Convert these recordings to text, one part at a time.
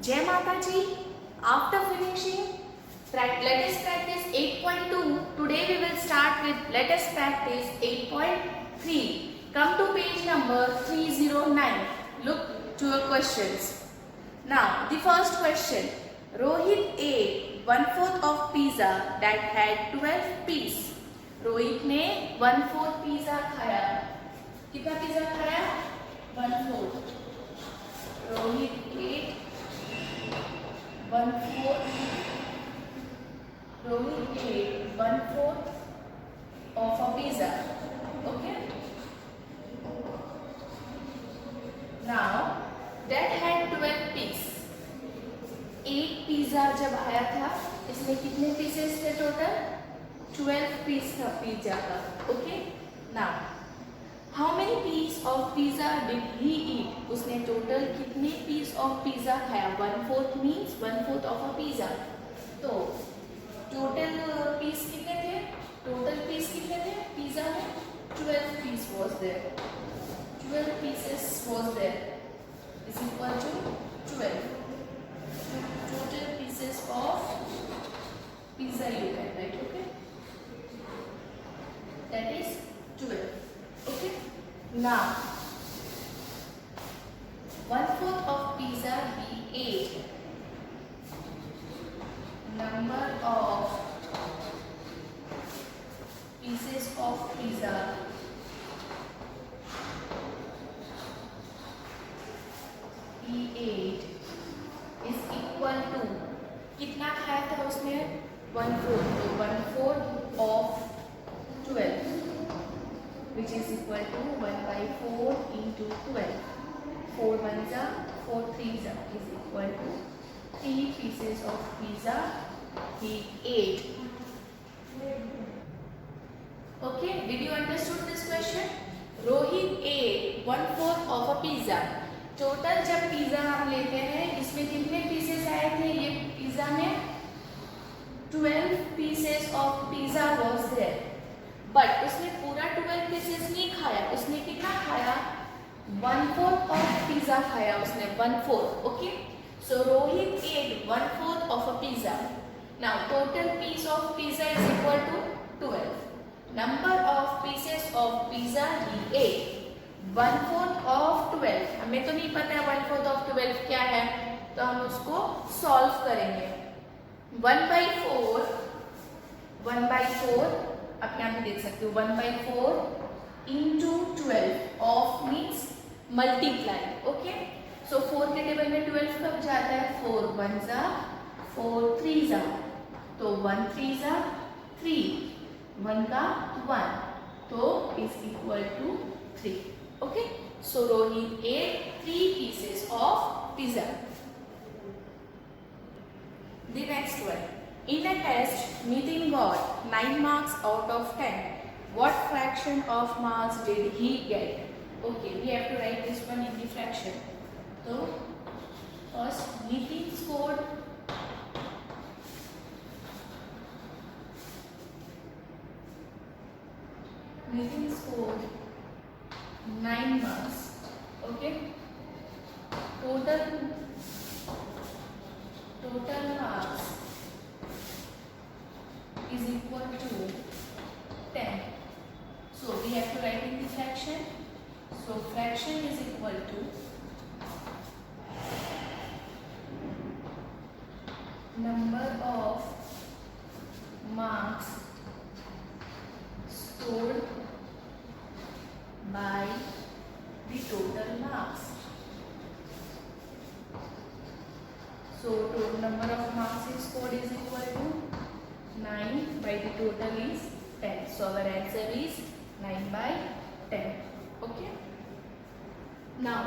Jai Mataji. After finishing, let us practice 8.2. Today we will start with let us practice 8.3. Come to page number 309. Look to your questions. Now, the first question. Rohit ate 1/4 of pizza that had 12 pieces. Rohit ने 1/4 pizza खाया. कितना pizza खाया? 1/4. Rohit ate 1/4. Rohit ate 1/4 of a pizza. Okay. Now that had 12 pieces. एक pizza जब आया था, इसमें कितने पीसेस थे टोटल? 12 पीस था पिज्जा का. Okay. Now how many piece of pizza did he eat? उसने टोटल कितने पीस ऑफ पिज्जा खाया? 1/4 मीन्स 1/4 ऑफ अ पिज्जा. तो टोटल पीस कितने थे? टोटल पीस कितने थे पिज्जा में? 12 piece was there. 12 pieces was there is equal to 12. Total pieces of pizza you can write. Okay, that is 12. Okay. Now 1/4 of pizza he ate. Number of pieces of pizza he ate is equal to, कितना खाया था उसने? 1/4. तो 1/4 of 12 which is equal to 1/4 into 12. 4 1s are 4 3s are is equal to 3 pieces of pizza he ate. Okay, did you understood this question? Rohit ate 1/4 of a pizza. Total जब pizza हम लेते हैं, इसमें कितने pieces आए थे? ये pizza में 12 pieces of pizza was there. But उसने पूरा 12 पीसेस नहीं खाया. उसने कितना खाया? 1/4 ऑफ पिज्जा खाया उसने. 1/4. Okay. So Rohit ate 1/4 of a pizza. Now total piece of pizza is equal to 12. Number of pieces of pizza he ate. 1/4 of 12. हमें तो नहीं पता है 1/4 ऑफ 12 क्या है, तो हम उसको सॉल्व करेंगे. 1/4 आप यहाँ पे देख सकते हो. 1/4 into 12 of means multiply. Okay. So 4 के टेबल में 12 कब जाता है? 4 1s are 4 3s are. तो 1 3s are 3. 1 का 1 तो is equal to 3. Okay, so Rohit ate 3 pieces of pizza. The next one. In a test, Nitin got 9 marks out of 10. What fraction of marks did he get? Okay, we have to write this one in the fraction. So, first Nitin scored 9 marks. Okay. Total marks is equal to 10. So we have to write in the fraction. So fraction is equal to number of marks scored by the total marks. So total number of marks is scored is equal to 9 by the total is 10. So our answer is 9/10. Okay. Now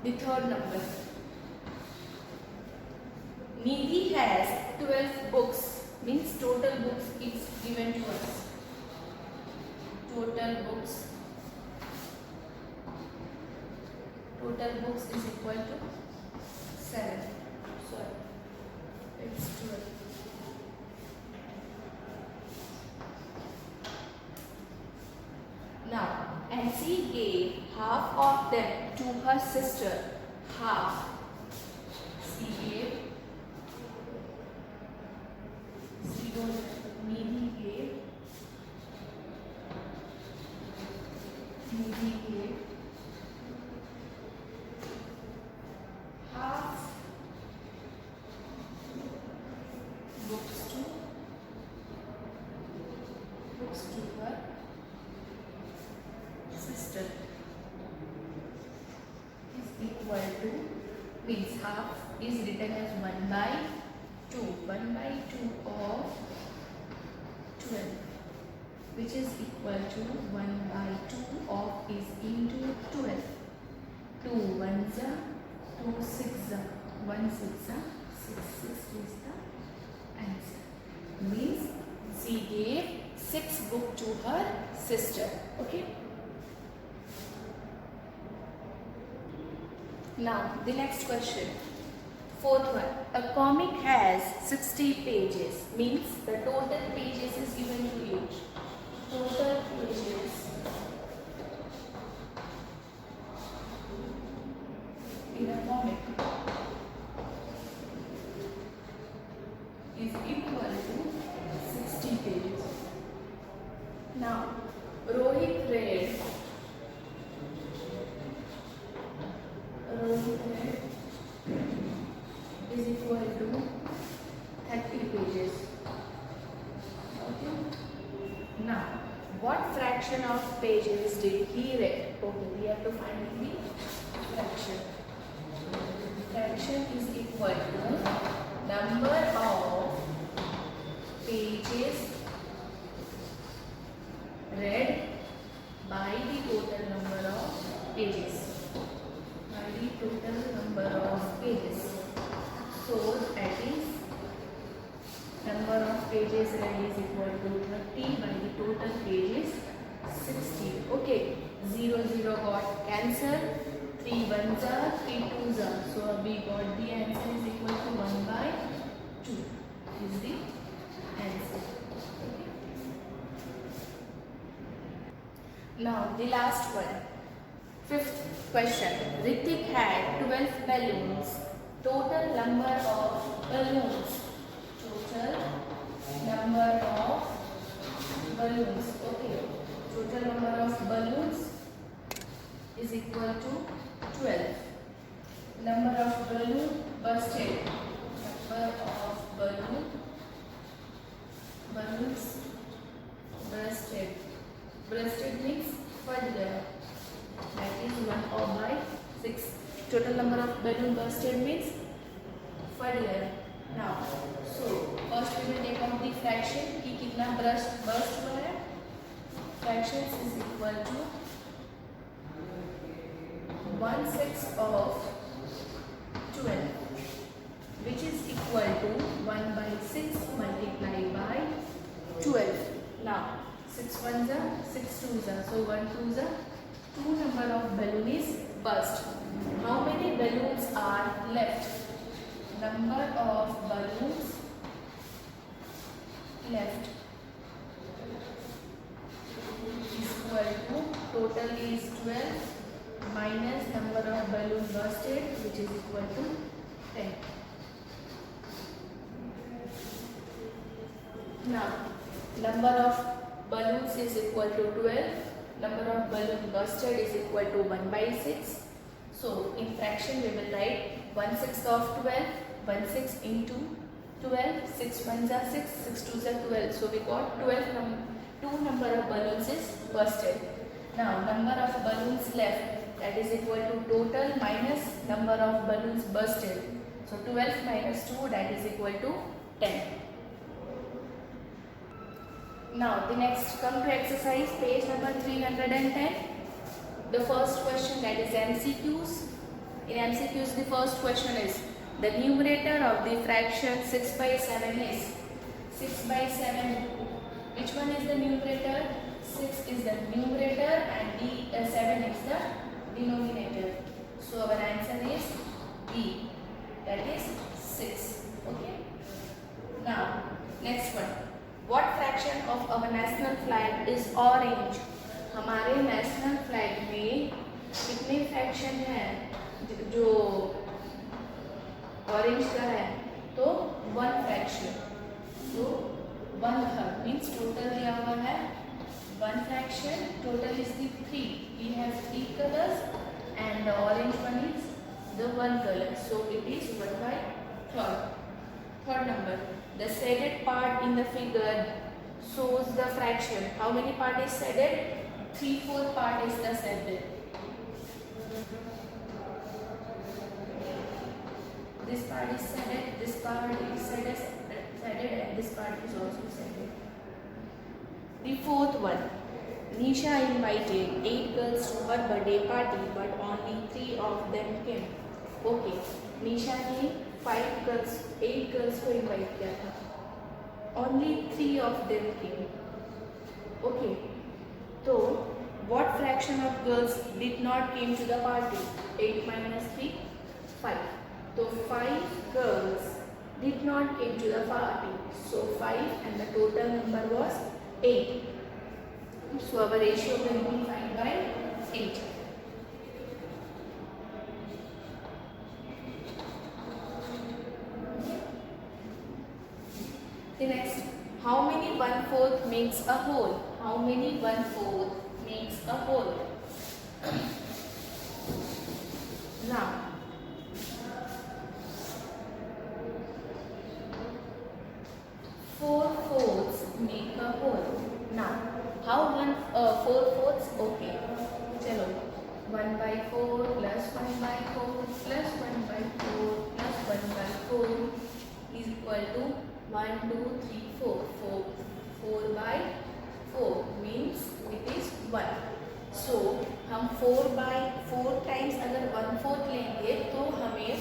the third number. Nidhi has 12 books. Means total books is given to us. Total books is equal to 7. Sorry, it's 12. Now, and she gave half of them to her sister. Half. She gave निधि के half books to her sister is equal to, means half is written as 1/2 of 12, which is equal to 1/2 of is into 12. 2 1s are 2 6s are 1 6 are 6 is the answer. Means she gave 6 books to her sister. Okay. Now the next question. Fourth one. A comic has 60 pages. Means the total pages is given to you. Total pages in a comic is equal to 60 pages. Now Rohit read is equal to 30 pages. Okay. Now what fraction of pages did he read? Okay, we have to find the fraction. Fraction is equal to number of pages read by the total number of pages. By the total number of pages. So that is number of pages read is equal to 30 by the total pages 60. Okay. 0 0 got cancelled. 3 1s are 3 2s are. So we got the answer is equal to 1/2 is the answer. Okay. Now the last one. Fifth question. Ritik had 12 balloons. Total number of balloons. Total number of balloons. Okay. Total number of balloons is equal to 12. Number of balloon bursted. Number of balloons bursted. Bursted means further. That is 1/6. Total number of balloon bursted means further. Now, so first we will take out the fraction कि कितना burst हुआ है. Fractions is equal to 1/6 of 12, which is equal to 1/6 multiplied by 12. Now 6 1s are 6 2s are, so 1 2s are 2 number of balloon is burst. How many balloons are left? Number of balloons left is equal to total is 12 minus number of balloon bursted, which is equal to 10. Now number of balloons is equal to 12. Number of balloon bursted is equal to 1/6. So in fraction we will write 1/6 of 12, 1/6 into 12, 6 1s are 6, 6 2s are 12. So we got 2 number of balloons is bursted. Now number of balloons left, that is equal to total minus number of balloons bursted. So 12 minus 2, that is equal to 10. Now the next, come to exercise page number 310. The first question, that is MCQs. In MCQs the first question is the numerator of the fraction 6/7 is 6/7. Which one is the numerator? 6 is the numerator and 7 is the denominator. So our answer is B, that is 6. Okay. Now next one. What fraction of our national flag is orange? हमारे national flag में कितने fraction है जो orange का है? तो 1 fraction. तो 1/3 means total दिया हुआ है 1 fraction, total is the 3. We have 3 colors and the orange one is the 1 color. So it is 1/3. Third number, the shaded part in the figure shows the fraction. How many part is shaded? 3/4 part is the shaded. This part is shaded, this part is shaded, and this part is also shaded. The fourth one, Nisha invited 8 girls to her birthday party, but only 3 of them came. Okay, Nisha ने 8 girls को invite किया था. Only 3 of them came. Okay, so what fraction of girls did not came to the party? 8 minus 3, 5. So 5 girls did not came to the party. So 5 and the total number was 8. So our ratio will be 5/8. The next, how many 1/4 makes a whole? How many 1/4 makes a whole? Now, 4/4 make a whole. Now, how 4/4? Okay, चलो 1/4 plus 1/4 plus 1/4 plus 1/4 is equal to 1, 2, 3, 4. 4/4 means it is 1. So हम 4/4 times अगर 1/4 लेंगे तो हमें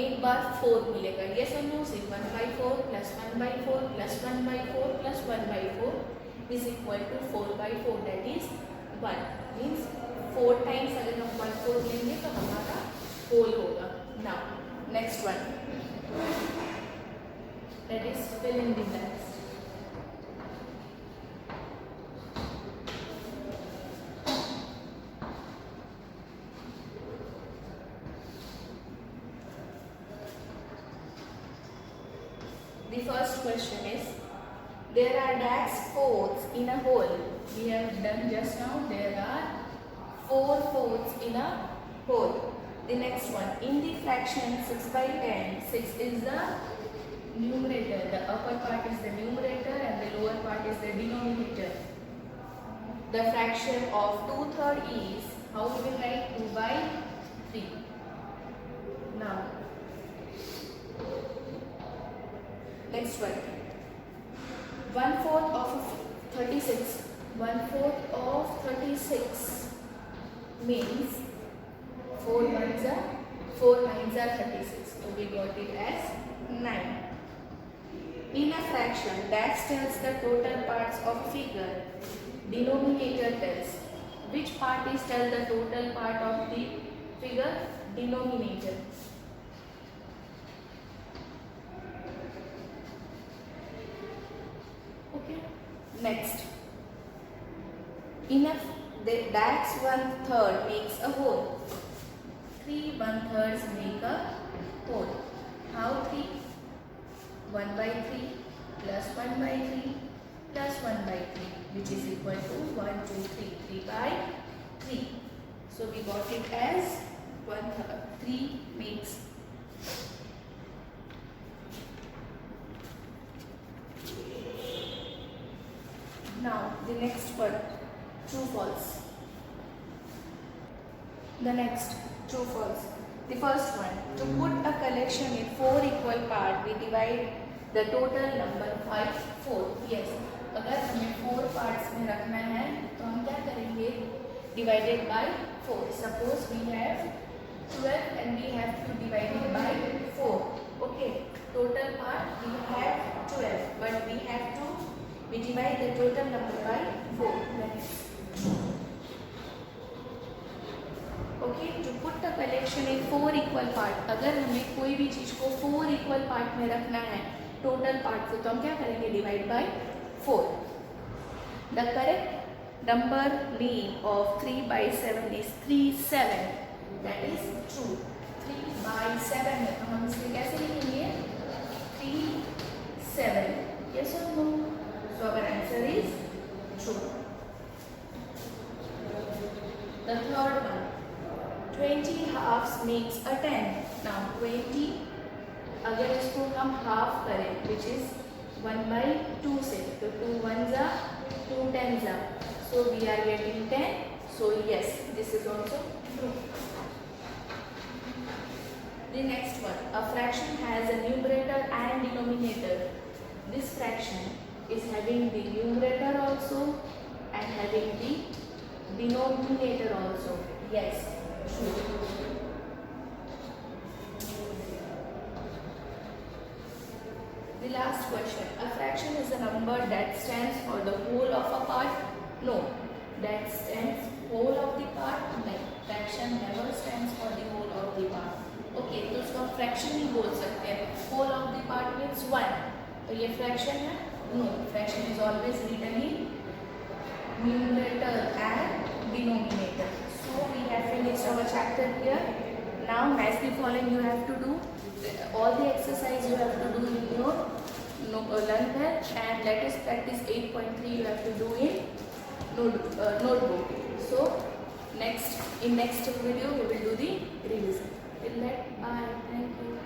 एक बार 4 मिलेगा. ये समझो से 1/4 plus 1/4 plus 1/4 plus 1/4 is equal to 4/4, that is 1. Means 4 times अगर हम 1/4 लेंगे तो हमारा whole होगा. Now next one, that is fill in the blanks. The first question is, there are dash fourths in a whole. We have done just now. There are 4/4 in a whole. The next one, in the fraction 6/10, 6 is the numerator. The upper part is the numerator and the lower part is the denominator. The fraction of 2/3 is, how we will write? 2/3. Now, next one, 1/4 of 36. 1/4 of 36 means 4 9s are 36. So we got it as 9. In a fraction, that tells the total parts of figure. Denominator tells. Which part is tell the total part of the figure? Denominator. Okay. Next, enough that's 1/3 makes a whole. 3 1/3 make a whole. How 3? 1/3 plus 1/3 plus 1/3, which is equal to 1, 2, 3. 3/3. So we got it as 1/3. 3 makes. Now the next one, true false. The next, true false. The first one, to put a collection in 4 equal parts, we divide the total number by 4. Yes, अगर हमें 4 parts में रखना है तो हम क्या करेंगे? Divided by 4. Suppose we have 12 and we have to divide it by 4. Okay, total part we have 12, but we divide the total number by 4. Okay, to put a collection in 4 equal part, अगर हमें कोई भी चीज़ को 4 equal part में रखना है total part से, तो हम क्या करेंगे? Divide by 4. The correct number name of 3/7 is 3/7. That is true. 3/7 है तो हम इसे कैसे लिखेंगे? 3/7. Yes or no? So our answer is true. The third one, 20 halves makes a 10. Now 20 अगर इसको हम हाफ करें which is 1/2 से, तो 2 ones are 2 tens are, so we are getting 10. So yes, this is also true. The next one, a fraction has a numerator and denominator. This fraction is having the numerator also and having the denominator also. Yes, true. The last question, a fraction is a number that stands for the whole of a part. No, that stands whole of the part. नहीं, fraction never stands for the whole of the part. Okay, तो उसको हम fraction नहीं बोल सकते हैं. Whole of the part means 1. तो ये fraction है? No, fraction is always written in numerator and denominator. So we have finished our chapter here. Now nicely following you have to do all the exercise you have to do in your learn that, and latest practice 8.3 you have to do in notebook. So in next video we will do the revision. Till that, bye. Thank you.